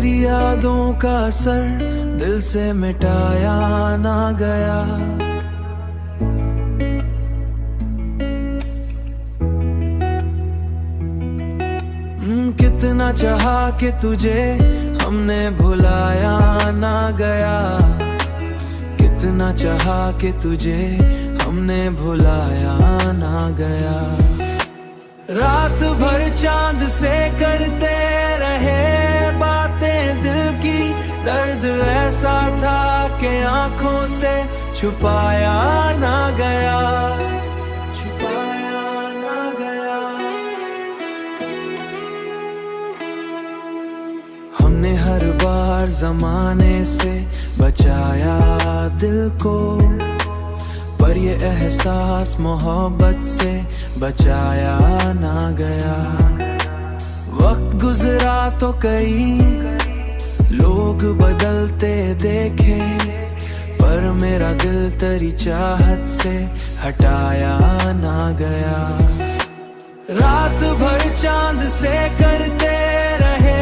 तेरी यादों का असर दिल से मिटाया ना गया। कितना चाहा कि तुझे हमने भुलाया ना गया। कितना चाहा कि तुझे हमने भुलाया ना गया। रात भर चांद से करते रहे बातें दिल की, दर्द ऐसा था कि आंखों से छुपाया ना गया। छुपाया ना गया। हमने हर बार जमाने से बचाया दिल को, पर ये एहसास मोहब्बत से बचाया ना गया। वक्त गुजरा तो कई लोग बदलते देखे, पर मेरा दिल तेरी चाहत से हटाया ना गया। रात भर चांद से करते रहे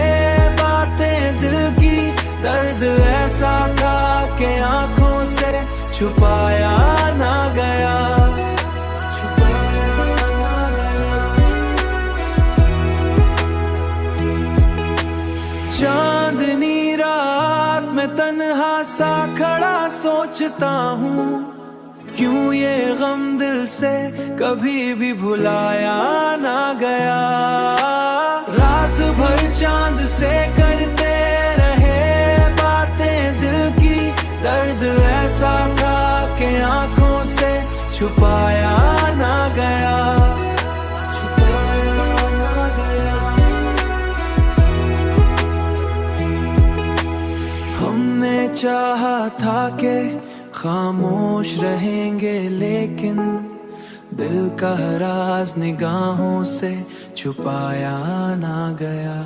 बातें दिल की, दर्द ऐसा था कि आंखों से छुपाया ना गया। छुपाया ना गया। चांदनी रात में तन्हा सा खड़ा सोचता हूँ, क्यों ये गम दिल से कभी भी भुलाया ना गया। रात भर चांद से करते रहे बातें दिल की, दर्द ऐसा था कि आंखों से छुपाया ना गया। छुपाया ना गया। हमने चाहा था कि खामोश रहेंगे, लेकिन दिल का राज निगाहों से छुपाया ना गया।